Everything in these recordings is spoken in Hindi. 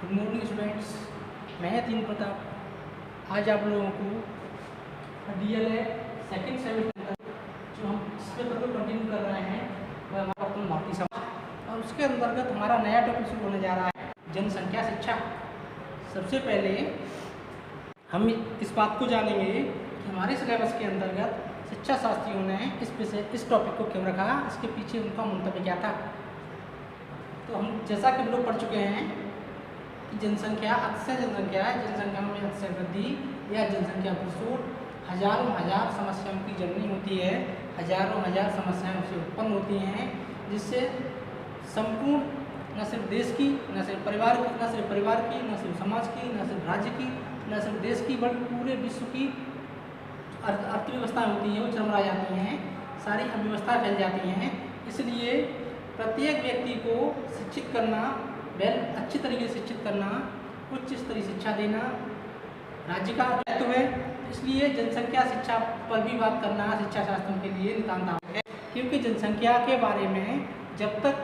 गुड मॉर्निंग स्टूडेंट्स, मैं तीन प्रताप। आज आप लोगों को डीएलएड सेकंड सेमेस्टर जो हम इस पेपर को कंटिन्यू कर रहे हैं वह हमारा अपना भारतीय समाज, और उसके अंतर्गत हमारा नया टॉपिक शुरू होने जा रहा है जनसंख्या शिक्षा। सबसे पहले हम इस बात को जानेंगे कि हमारे सिलेबस के अंतर्गत शिक्षा शास्त्रियों ने इस टॉपिक को क्यों रखा, इसके पीछे उनका मंतव्य क्या था। तो हम जैसा कि हम लोग पढ़ चुके हैं कि जनसंख्या में अक्सर वृद्धि या जनसंख्या प्रसूर हजारों समस्याओं की जननी होती है। हजारों समस्याएं उससे उत्पन्न होती हैं, जिससे संपूर्ण न सिर्फ देश की, न सिर्फ परिवार की, न सिर्फ समाज की, न सिर्फ राज्य की, न सिर्फ देश की, बल्कि पूरे विश्व की अर्थव्यवस्थाएं होती हैं वो चरमरा जाती हैं, सारी अव्यवस्थाएं फैल जाती हैं। इसलिए प्रत्येक व्यक्ति को शिक्षित करना, अच्छी तरीके से शिक्षित करना, उच्च स्तरीय शिक्षा देना राज्य का दायित्व है। इसलिए जनसंख्या शिक्षा पर भी बात करना शिक्षा शास्त्रों के लिए नितांत आवश्यक है, क्योंकि जनसंख्या के बारे में जब तक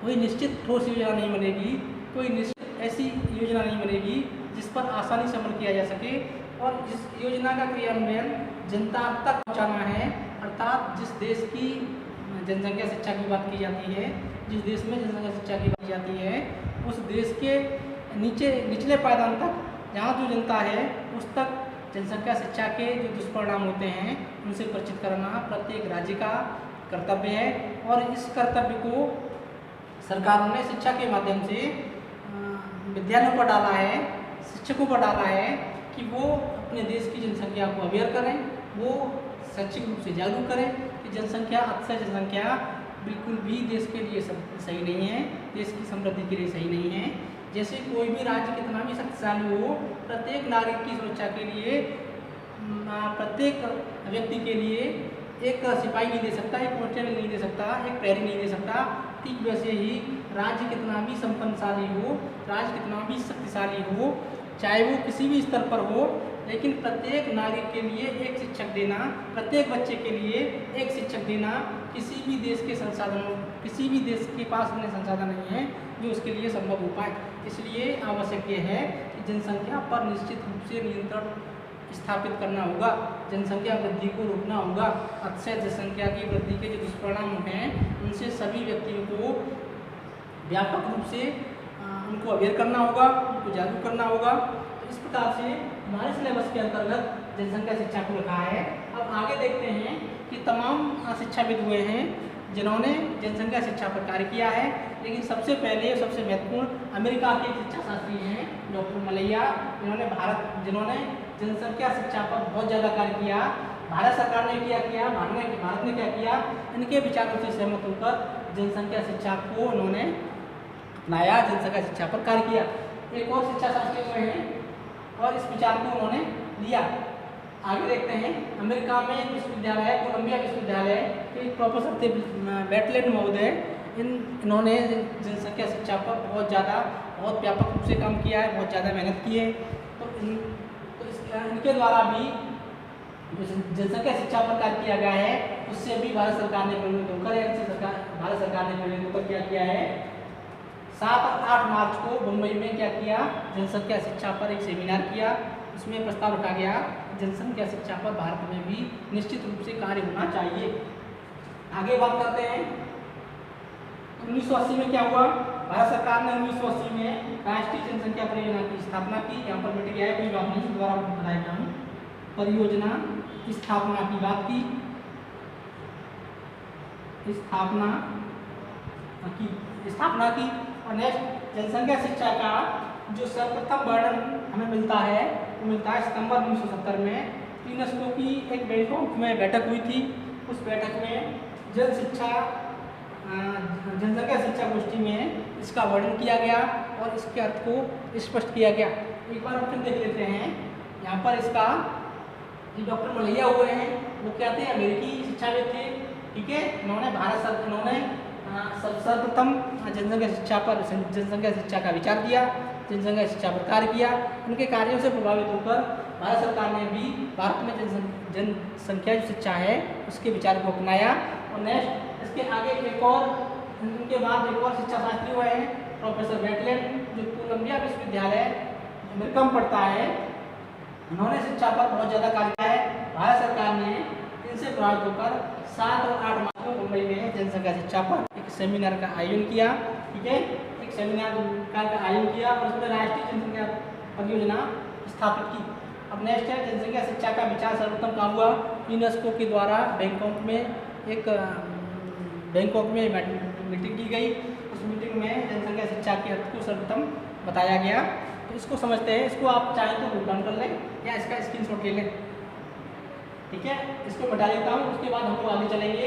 कोई निश्चित ठोस योजना नहीं बनेगी, कोई निश्चित ऐसी योजना नहीं बनेगी जिस पर आसानी से अमल किया जा सके, और जिस योजना का क्रियान्वयन जनता तक पहुँचाना है, अर्थात जिस देश की जनसंख्या शिक्षा की बात की जाती है, जिस देश में जनसंख्या शिक्षा की बात की जाती है, उस देश के निचले पायदान तक, जहाँ जो जनता है उस तक जनसंख्या शिक्षा के जो दुष्परिणाम होते हैं उनसे परिचित कराना प्रत्येक राज्य का कर्तव्य है। और इस कर्तव्य को सरकारों ने शिक्षा के माध्यम से विद्यालयों पर डाला है, शिक्षकों पर डाला है कि वो अपने देश की जनसंख्या को अवेयर करें, वो शैक्षिक रूप से जागरूक करें कि अक्सर जनसंख्या बिल्कुल भी देश के लिए सही नहीं है, देश की समृद्धि के लिए सही नहीं है। जैसे कोई भी राज्य कितना भी शक्तिशाली हो, प्रत्येक नागरिक की सुरक्षा के लिए, प्रत्येक व्यक्ति के लिए एक सिपाही नहीं दे सकता, एक कांस्टेबल नहीं दे सकता, एक प्रहरी नहीं दे सकता। ठीक वैसे ही राज्य कितना भी संपन्नशाली हो, राज्य कितना भी शक्तिशाली हो, चाहे वो किसी भी स्तर पर हो, लेकिन प्रत्येक नागरिक के लिए एक शिक्षक देना, प्रत्येक बच्चे के लिए एक शिक्षक देना किसी भी देश के संसाधनों, किसी भी देश के पास इतने संसाधन नहीं है जो उसके लिए संभव हो पाए। इसलिए आवश्यक ये है कि जनसंख्या पर निश्चित रूप से नियंत्रण स्थापित करना होगा, जनसंख्या वृद्धि को रोकना होगा। अक्षय जनसंख्या की वृद्धि के जो दुष्परिणाम हैं उनसे सभी व्यक्तियों को व्यापक रूप से उनको अवेयर करना होगा, उनको जागरूक करना होगा। तो इस प्रकार से हमारे सिलेबस के अंतर्गत जनसंख्या शिक्षा को रखा है। अब आगे देखते हैं कि तमाम शिक्षाविद हुए हैं जिन्होंने जनसंख्या शिक्षा पर कार्य किया है, लेकिन सबसे पहले सबसे महत्वपूर्ण अमेरिका के शिक्षा शास्त्री हैं डॉक्टर मलैया, जिन्होंने जनसंख्या शिक्षा पर बहुत ज़्यादा कार्य किया। भारत सरकार ने भारत ने क्या किया, इनके विचारों से सहमत होकर जनसंख्या शिक्षा को उन्होंने अपनाया, जनसंख्या शिक्षा पर कार्य किया। एक और शिक्षा शास्त्री हुए हैं और इस विचार को उन्होंने लिया। आगे देखते हैं, अमेरिका में एक विश्वविद्यालय है, कोलंबिया विश्वविद्यालय के प्रोफेसर थे बैटलेट महोदय। इन्होंने जनसंख्या शिक्षा पर बहुत व्यापक रूप से काम किया है, बहुत ज़्यादा मेहनत की है। तो इनके द्वारा भी जनसंख्या शिक्षा पर कार्य किया गया है, उससे भी भारत सरकार ने प्रेरित होकर क्या किया है, 7 और 8 मार्च को मुंबई में क्या किया, जनसंख्या शिक्षा पर एक सेमिनार किया। उसमें प्रस्ताव रखा गया जनसंख्या शिक्षा पर भारत में भी निश्चित रूप से कार्य होना चाहिए। आगे बात करते हैं 1980 में क्या हुआ। भारत सरकार ने 1980 में राष्ट्रीय जनसंख्या परियोजना की स्थापना की। यहाँ पर मिट गया है, कोई बात नहीं, दोबारा बताया हूँ। परियोजना स्थापना की बात की, स्थापना की और नेक्स्ट जनसंख्या शिक्षा का जो सर्वप्रथम वर्णन हमें मिलता है वो मिलता है सितंबर 1970 में यूनेस्को की एक बैंकॉक में बैठक हुई थी। उस बैठक में जनसंख्या शिक्षा गोष्ठी में इसका वर्णन किया गया और इसके अर्थ को स्पष्ट किया गया। एक बार ऑप्शन देख लेते हैं। यहाँ पर इसका जो डॉक्टर मलैया हुए हैं वो क्या थे, अमेरिकी शिक्षाविद थे। ठीक है, इन्होंने सर्वप्रथम जनसंख्या शिक्षा का विचार दिया, जनसंख्या शिक्षा पर कार्य किया। उनके कार्यों से प्रभावित होकर भारत सरकार ने भी भारत में जनसंख्या जो शिक्षा है उसके विचार को अपनाया। और नेक्स्ट इसके आगे उनके बाद एक और शिक्षा शास्त्री हुए हैं प्रोफेसर बेटलेन जो कोलंबिया विश्वविद्यालय अमेरिका में पढ़ता है, उन्होंने शिक्षा पर बहुत ज़्यादा कार्य किया है। भारत सरकार ने इनसे प्रभावित होकर 7 और 8 मार्च को मुंबई में जनसंख्या शिक्षा पर एक सेमिनार का आयोजन किया। ठीक है, एक सेमिनार का आयोजन किया और उसमें राष्ट्रीय जनसंख्या परियोजना स्थापित की। अब नेक्स्ट है जनसंख्या शिक्षा का विचार सर्वप्रथम कहाँ हुआ? यूनेस्को के द्वारा बैंकॉक में मीटिंग की गई। उस मीटिंग में जनसंख्या शिक्षा के अर्थ को सर्वप्रथम बताया गया। तो इसको समझते हैं, इसको आप चाहें तो नोट डाउन कर लें या इसका स्क्रीनशॉट ले लें। ठीक है, इसको बता देता हूँ, उसके बाद हम लोग आगे चलेंगे।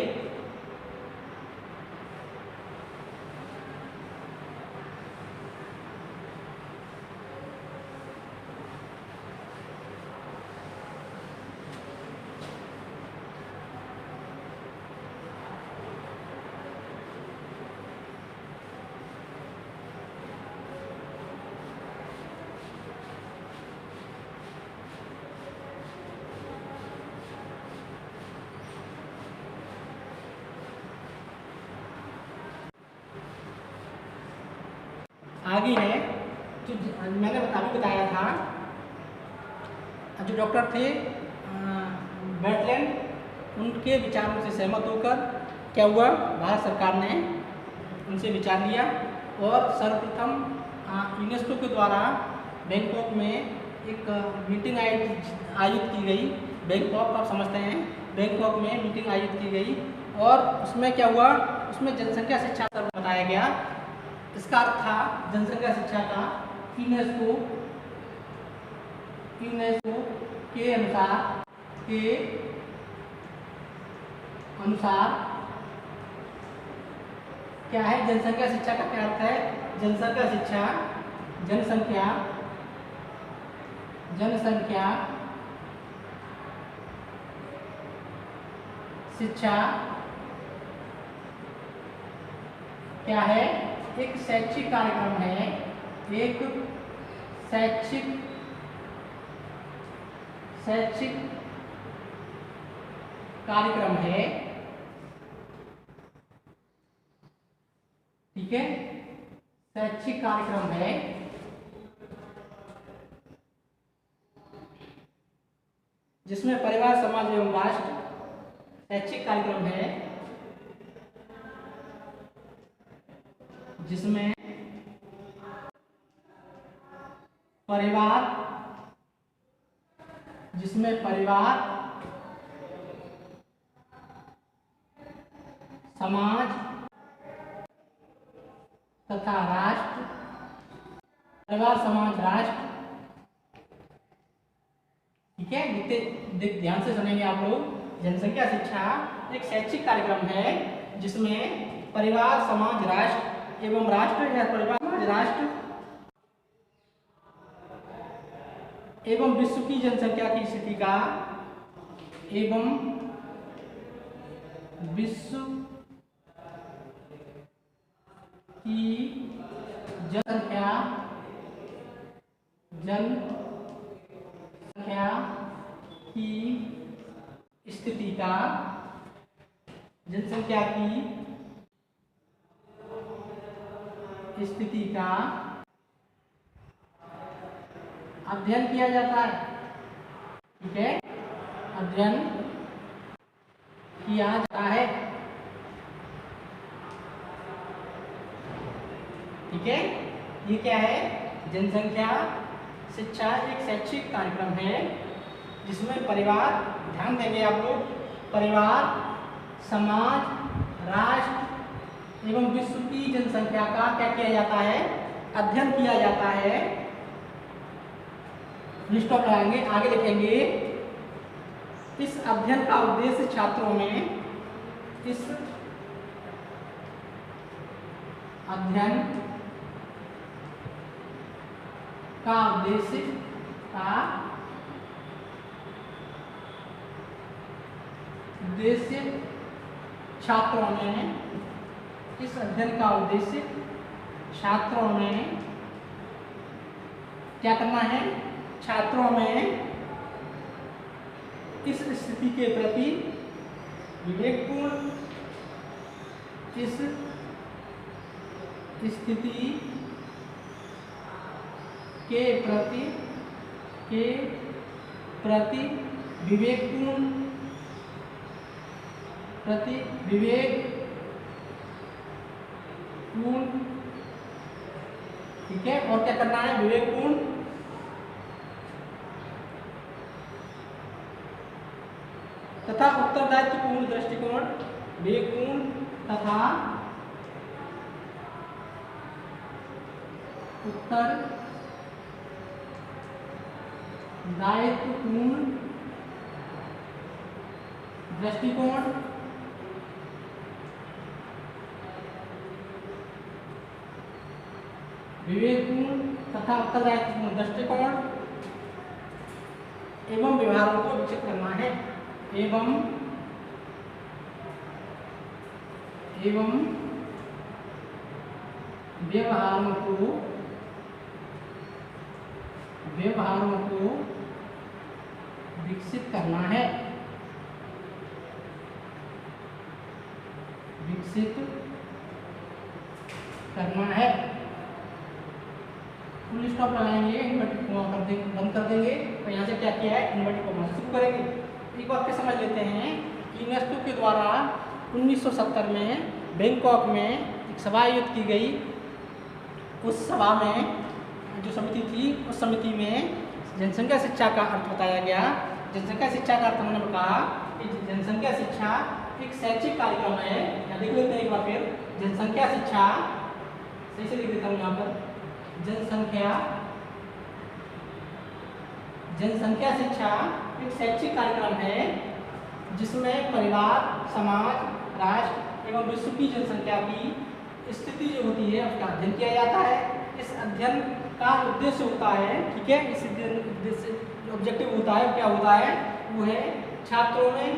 आगे है जो मैंने अभी बताया था, जो डॉक्टर थे बेटलेन, उनके विचारों से सहमत होकर क्या हुआ, भारत सरकार ने उनसे विचार लिया और सर्वप्रथम यूनेस्को के द्वारा बैंकॉक में एक मीटिंग आयोजित की गई। बैंकॉक आप समझते हैं, बैंकॉक में मीटिंग आयोजित की गई और उसमें क्या हुआ, उसमें जनसंख्या शिक्षा पर बताया गया। इसका अर्थ था जनसंख्या शिक्षा का यूनेस्को के अनुसार क्या है, जनसंख्या शिक्षा का क्या अर्थ है? जनसंख्या शिक्षा शिक्षा क्या है? एक शैक्षिक कार्यक्रम है, एक शैक्षिक कार्यक्रम है। ठीक है, शैक्षिक कार्यक्रम है जिसमें परिवार, समाज एवं राष्ट्र, शैक्षिक कार्यक्रम है जिसमें परिवार, समाज तथा राष्ट्र, परिवार, समाज, राष्ट्र। ठीक है, ध्यान से सुनेंगे आप लोग। जनसंख्या शिक्षा एक शैक्षिक कार्यक्रम है जिसमें परिवार, समाज, राष्ट्र एवं राष्ट्र या परिवार, समाज, राष्ट्र एवं विश्व की जनसंख्या की स्थिति का विश्व की जनसंख्या की स्थिति का, जनसंख्या की स्थिति का अध्ययन किया जाता है। ठीक है, अध्ययन किया जाता है। ठीक है, ये क्या है? जनसंख्या शिक्षा एक शैक्षिक कार्यक्रम है जिसमें परिवार, ध्यान देंगे आप लोग, परिवार, समाज, राष्ट्र एवं विश्व की जनसंख्या का क्या किया जाता है? अध्ययन किया जाता है। स्टॉप लगाएंगे, आगे लिखेंगे, इस अध्ययन का उद्देश्य छात्रों में, इस अध्ययन का उद्देश्य छात्रों में, इस अध्ययन का उद्देश्य छात्रों में क्या करना है? छात्रों में इस स्थिति के प्रति विवेकपूर्ण, इस स्थिति के प्रति विवेकपूर्ण, ठीक है। और क्या करना है, विवेकपूर्ण तथा उत्तरदायित्वपूर्ण दृष्टिकोण, विवेकपूर्ण तथा उत्तरदायित्वपूर्ण दृष्टिकोण, विवेकपूर्ण तथा उत्तरदायित्वपूर्ण दृष्टिकोण एवं व्यवहारों को विकसित करना है, एवं व्यवहारों को विकसित करना है, फुल स्टॉप लगाएंगे, इन्वर्टेड कॉमा बंद कर देंगे और यहाँ से क्या किया है, इन्वर्टेड कॉमा शुरू करेंगे। एक वाक्य समझ लेते हैं कि यूनेस्को के द्वारा 1970 में बैंकॉक में एक सभा आयोजित की गई। उस सभा में जो समिति थी, उस समिति में जनसंख्या शिक्षा का अर्थ बताया गया। जनसंख्या शिक्षा का अर्थ उन्होंने कहा कि जनसंख्या शिक्षा एक शैक्षिक कार्यक्रम है। यहाँ देख लेते हैं एक बार फिर, जनसंख्या शिक्षा, सही से लिख देता हूँ यहाँ पर, जनसंख्या शिक्षा एक शैक्षिक कार्यक्रम है जिसमें परिवार, समाज, राष्ट्र एवं विश्व की जनसंख्या की स्थिति जो होती है उसका अध्ययन किया जाता है। इस अध्ययन का उद्देश्य होता है, ठीक है, इस उद्देश्य ऑब्जेक्टिव होता है, क्या होता है, वो है छात्रों में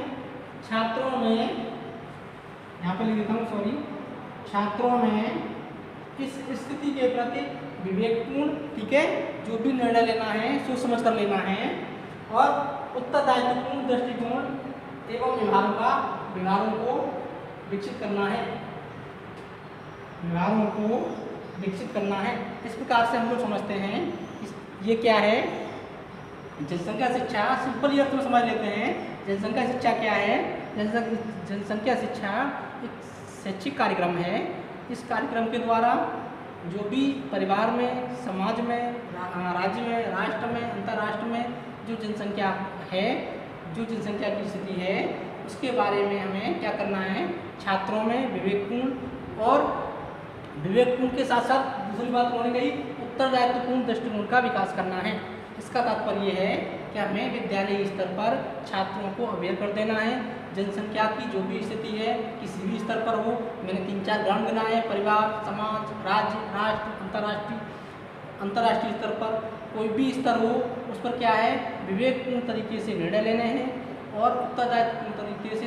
यहाँ पे लिख देता हूँ, सॉरी, छात्रों में इस स्थिति के प्रति विवेकपूर्ण, ठीक है, जो भी निर्णय लेना है सोच समझ कर लेना है, और उत्तरदायित्वपूर्ण दृष्टिकोण एवं व्यवहारों को विकसित करना है, इस प्रकार से हम लोग समझते हैं। ये क्या है, जनसंख्या शिक्षा, सिंपल अर्थ में समझ लेते हैं। जनसंख्या शिक्षा क्या है, जनसंख्या शिक्षा एक शैक्षिक कार्यक्रम है। इस कार्यक्रम के द्वारा जो भी परिवार में, समाज में, राज्य में, राष्ट्र में, अंतर्राष्ट्र में जो जनसंख्या है, जो जनसंख्या की स्थिति है, उसके बारे में हमें क्या करना है, छात्रों में विवेकपूर्ण, और विवेकपूर्ण के साथ साथ दूसरी बात उन्होंने कही, उत्तरदायित्वपूर्ण दृष्टिकोण का विकास करना है। इसका तात्पर्य है कि हमें विद्यालय स्तर पर छात्रों को अवेयर कर देना है। जनसंख्या की जो भी स्थिति है, किसी भी स्तर पर हो, मैंने 3-4 ग्राम गिनाए हैं, परिवार, समाज, राज्य, राष्ट्र, अंतर्राष्ट्रीय स्तर पर कोई भी स्तर हो, उस पर क्या है, विवेकपूर्ण तरीके से निर्णय लेने हैं और उत्तरदायित्वपूर्ण तरीके से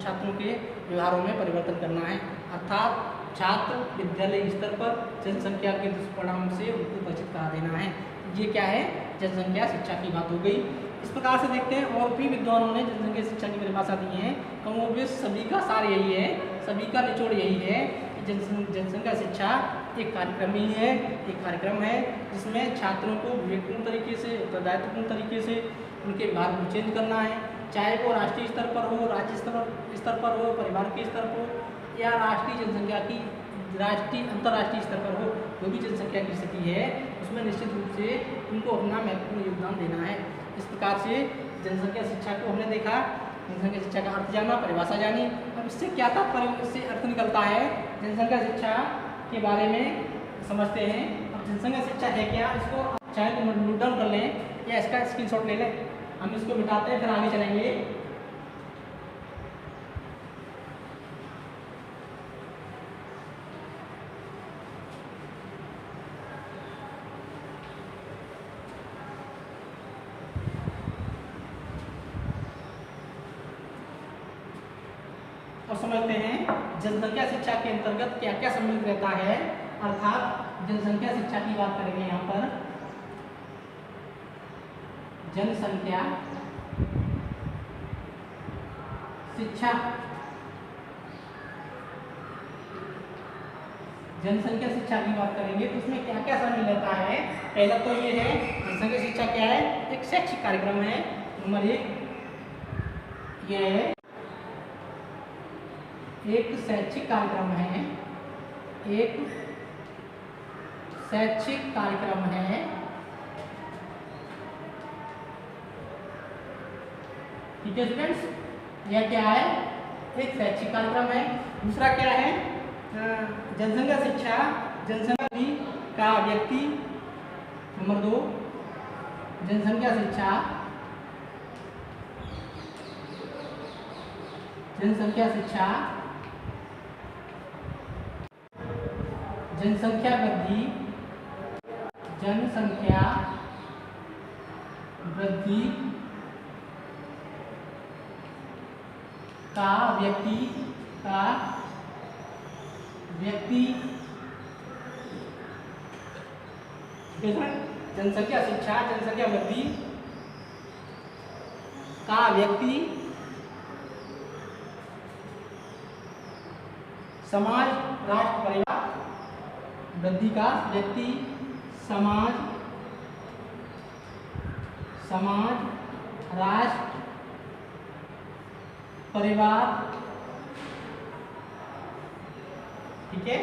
छात्रों के व्यवहारों में परिवर्तन करना है। अर्थात छात्र विद्यालय स्तर पर जनसंख्या के दुष्परिणाम से उनको बचित करा देना है। ये क्या है, जनसंख्या शिक्षा की बात हो गई। इस प्रकार से देखते हैं और भी विद्वानों ने जनसंख्या शिक्षा की परिभाषा दी है। कमोबेश सभी का सार यही है, सभी का निचोड़ यही है कि जनसंख्या शिक्षा एक कार्यक्रम है जिसमें छात्रों को विवेकपूर्ण तरीके से, उत्तरदायित्वपूर्ण तरीके से उनके व्यवहार को चेंज करना है, चाहे वो राष्ट्रीय स्तर पर हो, राज्य स्तर पर हो, परिवार के स्तर पर हो, या अंतर्राष्ट्रीय स्तर पर हो, जो भी जनसंख्या की स्थिति है उसमें निश्चित रूप से उनको अपना महत्वपूर्ण योगदान देना है। इस प्रकार से जनसंख्या शिक्षा को हमने देखा, जनसंख्या शिक्षा का अर्थ जाना, परिभाषा जानी। अब इससे क्या तात्पर्य, इससे अर्थ निकलता है, जनसंख्या शिक्षा के बारे में समझते हैं। अब जनसंख्या शिक्षा है क्या, इसको चाहे तो नोट डाउन कर लें या इसका स्क्रीनशॉट ले लें। हम इसको मिटाते हैं, फिर आगे चलेंगे। और समझते हैं जनसंख्या शिक्षा के अंतर्गत क्या क्या सम्मिलित रहता है। अर्थात जनसंख्या शिक्षा की बात करेंगे यहाँ पर, जनसंख्या शिक्षा जनसंख्या शिक्षा की बात करेंगे तो उसमें क्या क्या शामिल रहता है। पहला तो ये है जनसंख्या शिक्षा क्या है, एक शैक्षिक कार्यक्रम है। नंबर 1 ये है एक शैक्षिक कार्यक्रम है, एक शैक्षिक कार्यक्रम है। ठीक है स्टूडेंट्स, यह क्या है, एक शैक्षिक कार्यक्रम है। दूसरा क्या है, जनसंख्या शिक्षा जनसंख्या का व्यक्ति। नंबर 2 जनसंख्या शिक्षा जनसंख्या शिक्षा जनसंख्या वृद्धि जनसंख्या वृद्धि का व्यक्ति जनसंख्या शिक्षा जनसंख्या वृद्धि का व्यक्ति समाज राष्ट्र परिवार वृद्धि का व्यक्ति समाज राष्ट्र परिवार। ठीक है,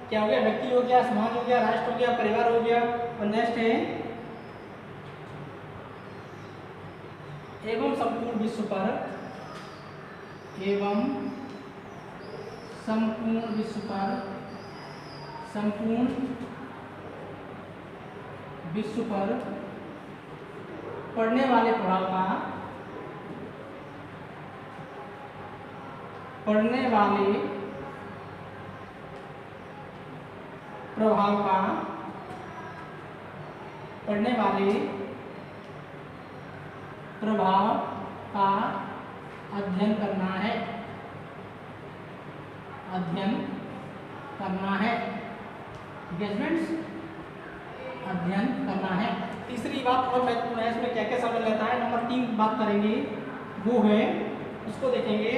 क्या हो गया, व्यक्ति हो गया, समाज हो गया, राष्ट्र हो गया, परिवार हो गया। और नेक्स्ट है एवं संपूर्ण विश्व पर पड़ने वाले प्रभाव का अध्ययन करना है। अध्ययन करना है। तीसरी बात और महत्वपूर्ण है, इसमें क्या क्या शामिल रहता है। नंबर 3 बात करेंगे, वो है उसको देखेंगे।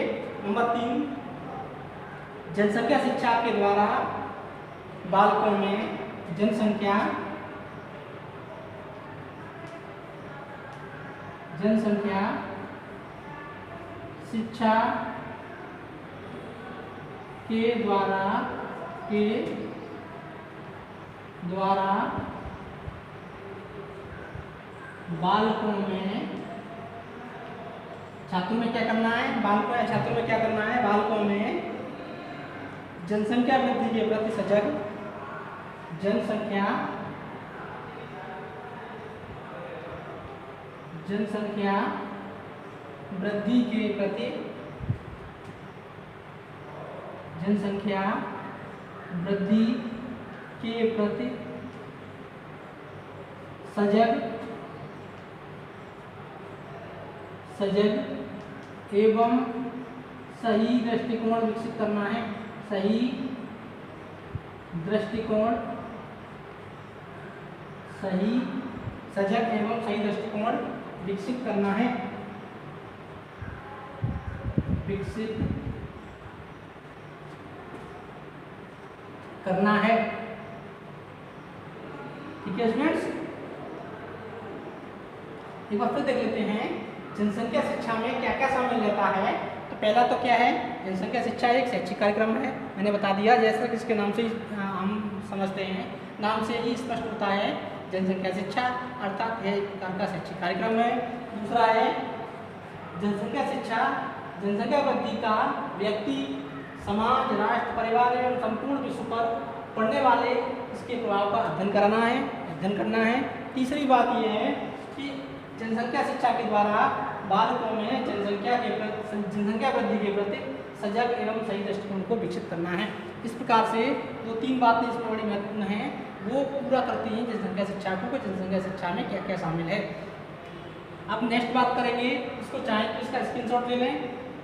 नंबर 3 जनसंख्या शिक्षा के द्वारा बालकों में जनसंख्या शिक्षा के द्वारा बालकों में छात्रों में क्या करना है, बालकों या छात्रों में क्या करना है, बालकों में जनसंख्या वृद्धि के प्रति सजग जनसंख्या वृद्धि के प्रति सजग एवं सही दृष्टिकोण विकसित करना है। सही दृष्टिकोण सजग एवं सही दृष्टिकोण विकसित करना है। ठीक है स्टूडेंट्स, एक बार फिर देख लेते हैं जनसंख्या शिक्षा में क्या क्या शामिल रहता है। तो पहला तो क्या है, जनसंख्या शिक्षा एक शैक्षिक कार्यक्रम है, मैंने बता दिया। जैसा कि इसके नाम से हम समझते हैं, नाम से ही स्पष्ट होता है जनसंख्या शिक्षा अर्थात यह एक प्रकार का शैक्षिक कार्यक्रम है। दूसरा है जनसंख्या शिक्षा जनसंख्या वृद्धि का व्यक्ति समाज राष्ट्र परिवार एवं संपूर्ण विश्व पर पड़ने वाले इसके प्रभाव का अध्ययन करना है। तीसरी बात यह है कि जनसंख्या शिक्षा के द्वारा बालकों में जनसंख्या वृद्धि के प्रति सजग एवं सही दृष्टिकोण को विकसित करना है। इस प्रकार से जो 3 बातें इसमें बड़ी महत्वपूर्ण हैं वो पूरा करती हैं जनसंख्या शिक्षा को। जनसंख्या शिक्षा में क्या क्या शामिल है। अब नेक्स्ट बात करेंगे, इसको चाहें तो इसका स्क्रीनशॉट ले लें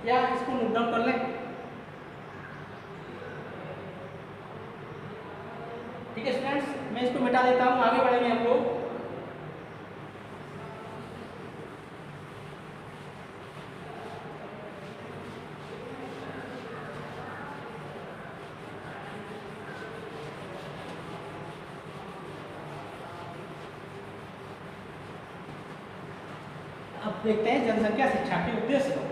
या इसको नोट डाउन कर लें। ठीक है स्टूडेंट्स, मैं इसको मिटा देता हूँ, आगे बढ़ेंगे हम लोग। देखते हैं जनसंख्या शिक्षा के उद्देश्य को।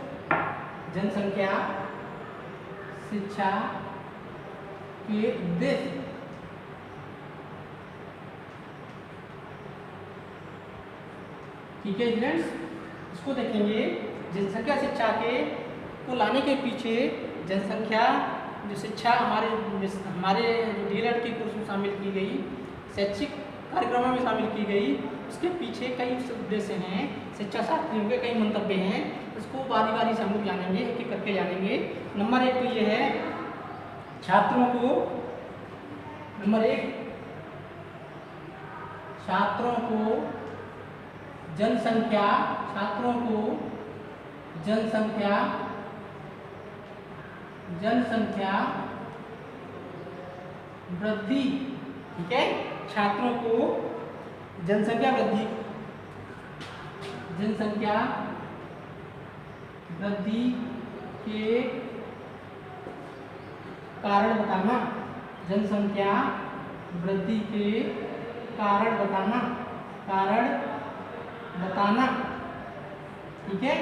जनसंख्या शिक्षा के उद्देश्य। ठीक है स्टूडेंट्स, इसको देखेंगे। जनसंख्या शिक्षा के को लाने के पीछे जनसंख्या जो शिक्षा हमारे डीएलएड के कोर्स में शामिल की गई, शैक्षिक कार्यक्रमों में शामिल की गई, उसके पीछे कई उद्देश्य हैं, शिक्षा शास्त्रियों के कई मंतव्य हैं। इसको बारी बारी से हम लोग जानेंगे, एक एक करके जानेंगे। नंबर 1 तो ये है छात्रों को, नंबर 1 छात्रों को जनसंख्या, छात्रों को जनसंख्या वृद्धि। ठीक है, छात्रों को जनसंख्या वृद्धि के कारण बताना, जनसंख्या वृद्धि के कारण बताना। ठीक है,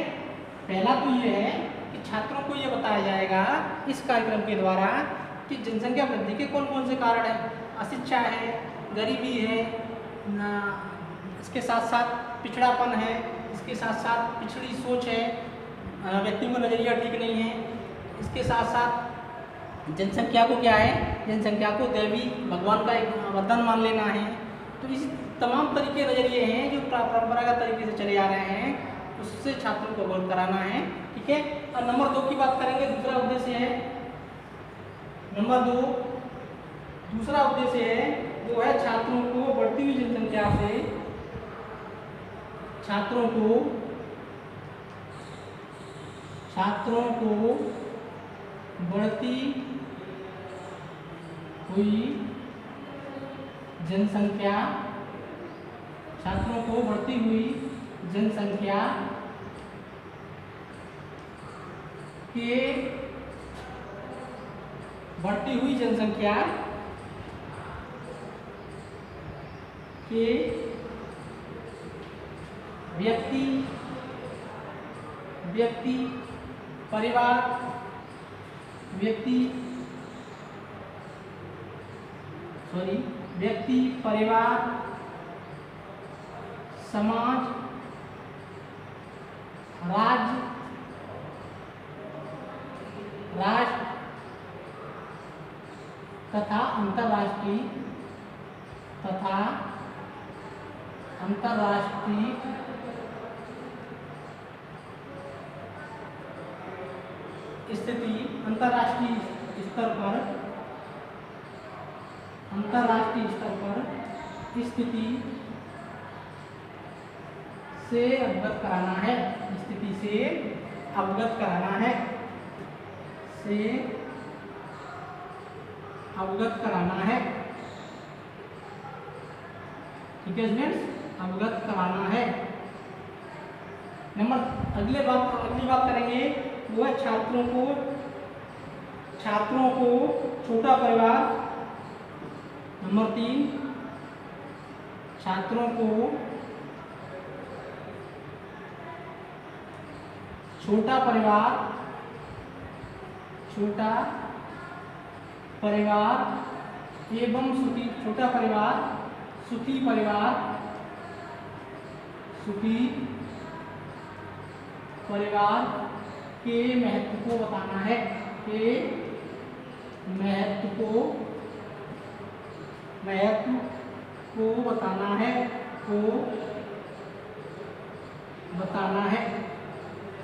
पहला तो ये है कि छात्रों को ये बताया जाएगा इस कार्यक्रम के द्वारा कि जनसंख्या वृद्धि के कौन कौन से कारण हैं। अशिक्षा है, गरीबी है, इसके साथ साथ पिछड़ापन है, इसके साथ साथ पिछड़ी सोच है, व्यक्तियों का नज़रिया ठीक नहीं है। इसके साथ साथ जनसंख्या को क्या है, जनसंख्या को देवी भगवान का एक वरदान मान लेना है। तो इस तमाम तरीके नज़रिए हैं जो परंपरागत तरीके से चले आ रहे हैं, उससे छात्रों को अवगत कराना है। ठीक है, और नंबर 2 की बात करेंगे। दूसरा उद्देश्य है, नंबर 2 दूसरा उद्देश्य है वो है छात्रों को बढ़ती हुई जनसंख्या से, छात्रों को बढ़ती हुई जनसंख्या, छात्रों को बढ़ती हुई जनसंख्या के बढ़ती हुई जनसंख्या के व्यक्ति परिवार समाज राष्ट्र तथा अंतर्राष्ट्रीय स्थिति, अंतर्राष्ट्रीय स्तर पर स्थिति से अवगत कराना है, स्थिति से अवगत कराना है, ठीक है स्टूडेंट्स, अवगत कराना है। अगली बात करेंगे वो है छात्रों को छोटा परिवार। नंबर 3 छात्रों को छोटा परिवार एवं सुखी परिवार के महत्व को बताना है,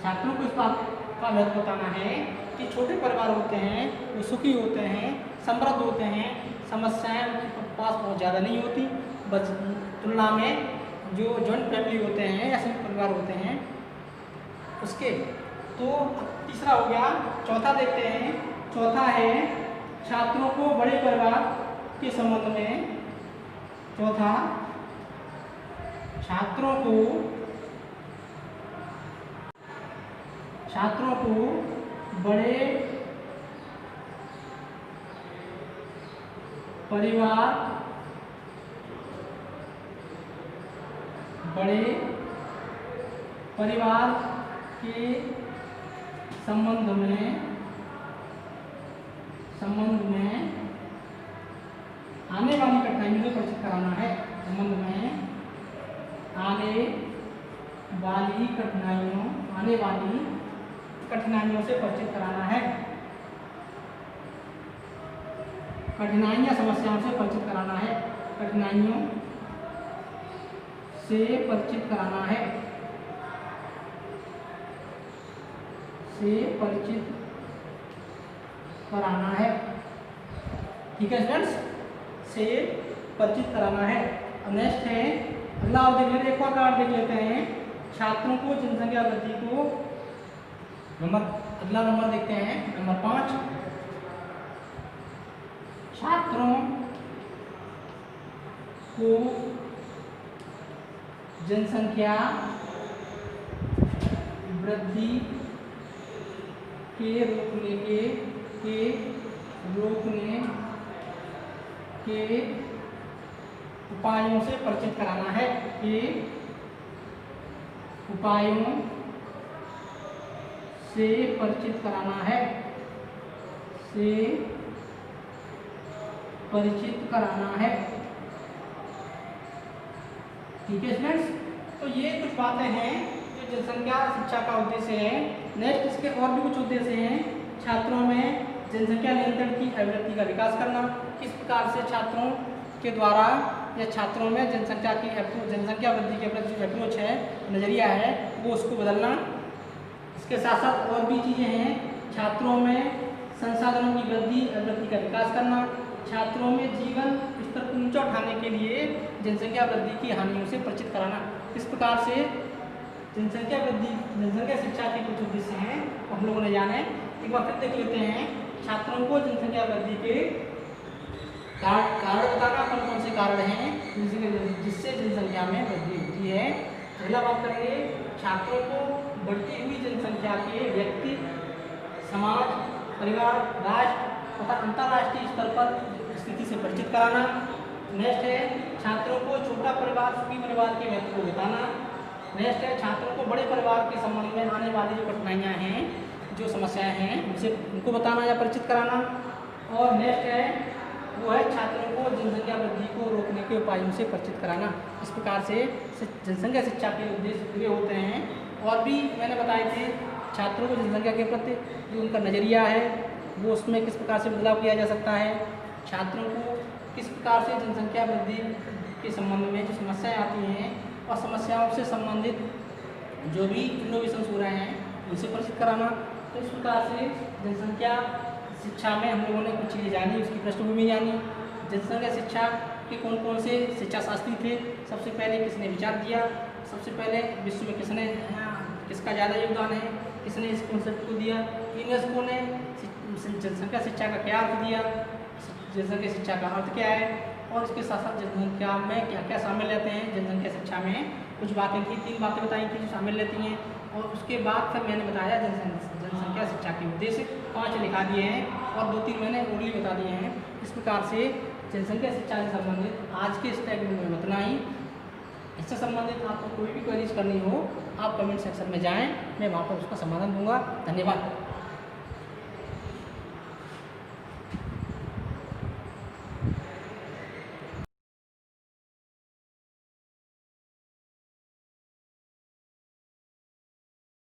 छात्रों को इस बात का महत्व बताना है कि छोटे परिवार होते हैं वो सुखी होते हैं, समृद्ध होते हैं, समस्याएं उनके पास बहुत ज़्यादा नहीं होती, बस तुलना में जो जॉइंट फैमिली होते हैं या संयुक्त परिवार होते हैं उसके। तो तीसरा हो गया। चौथा देखते हैं, चौथा है छात्रों को बड़े परिवार के संबंध में। चौथा, छात्रों को बड़े परिवार के संबंध में आने वाली कठिनाइयों से परिचित कराना है। संबंध में आने वाली कठिनाइयों से परिचित कराना है। कठिनाइयाँ समस्याओं से परिचित कराना है। कठिनाइयों से परिचित कराना है। ठीक है स्टूडेंट्स, से परिचित कराना है। अब नेक्स्ट है अगला आप देख लेते हैं, एक और कार्ड देख लेते हैं। छात्रों को जनसंख्या वृद्धि को अगला नंबर देखते हैं, नंबर 5। छात्रों को जनसंख्या वृद्धि के रोकने के उपायों से परिचित कराना है। उपायों से परिचित कराना है। ठीक है स्टूडेंट्स, तो ये कुछ बातें हैं जो जनसंख्या शिक्षा का उद्देश्य है। नेक्स्ट इसके और भी कुछ उद्देश्य हैं। छात्रों में जनसंख्या नियंत्रण की अभिवृद्धि का विकास करना, किस प्रकार से छात्रों के द्वारा या छात्रों में जनसंख्या वृद्धि के प्रति जो अप्रोच है, नज़रिया है, वो उसको बदलना। इसके साथ साथ और भी चीज़ें हैं। छात्रों में संसाधनों की अभिवृद्धि का विकास करना, छात्रों में जीवन स्तर को ऊंचा उठाने के लिए जनसंख्या वृद्धि की हानियों से परिचित कराना। इस प्रकार से जनसंख्या शिक्षा के कुछ उद्देश्य हैं, हम लोगों ने जाने। एक बार फिर देख लेते हैं। छात्रों को जनसंख्या वृद्धि के कारण बताना, कौन कौन से कारण हैं जिससे जनसंख्या में वृद्धि होती है। पहला बात करेंगे, छात्रों को बढ़ती हुई जनसंख्या के व्यक्ति, समाज, परिवार, राष्ट्र तथा अंतर्राष्ट्रीय स्तर पर स्थिति से परिचित कराना। नेक्स्ट है छात्रों को छोटा परिवार, सुखी परिवार के महत्व को बताना। नेक्स्ट है छात्रों को बड़े परिवार के संबंध में आने वाली जो कठिनाइयाँ हैं, जो समस्याएं हैं, उनको बताना या परिचित कराना। और नेक्स्ट है वो है छात्रों को जनसंख्या वृद्धि को रोकने के उपायों से परिचित कराना। इस प्रकार से जनसंख्या शिक्षा के उद्देश्य पूरे होते हैं। और भी मैंने बताए थे, छात्रों को जनसंख्या के प्रति जो उनका नज़रिया है वो उसमें किस प्रकार से बदलाव किया जा सकता है, छात्रों को किस प्रकार से जनसंख्या वृद्धि के संबंध में जो समस्याएं आती हैं और समस्याओं से संबंधित जो भी इनोवेशंस हो रहे हैं उनसे परिचित कराना। तो इस प्रकार से जनसंख्या शिक्षा में हम लोगों ने कुछ चीज़ें जानी, उसकी पृष्ठभूमि जानी। जनसंख्या शिक्षा के कौन कौन से शिक्षा शास्त्री थे, सबसे पहले किसने विचार दिया, सबसे पहले विश्व में किसका ज़्यादा योगदान है, किसने इस कॉन्सेप्ट को दिया, यूनेस्को ने जनसंख्या शिक्षा का क्या अर्थ दिया, जनसंख्या शिक्षा का अर्थ क्या है, और इसके साथ साथ जनसंख्या में क्या क्या शामिल रहते हैं। जनसंख्या शिक्षा में कुछ बातें थी, 3 बातें बताई थी जो शामिल रहती हैं। और उसके बाद फिर मैंने बताया जनसंख्या शिक्षा के उद्देश्य 5 लिखा दिए हैं और 2-3 मैंने ओरली बता दिए हैं। इस प्रकार से जनसंख्या शिक्षा से संबंधित आज के इस टैग में उतना ही। इससे संबंधित आपको कोई भी क्वेरीज करनी हो आप कमेंट सेक्शन में जाएं, मैं वहाँ पर उसका समाधान दूंगा। धन्यवाद।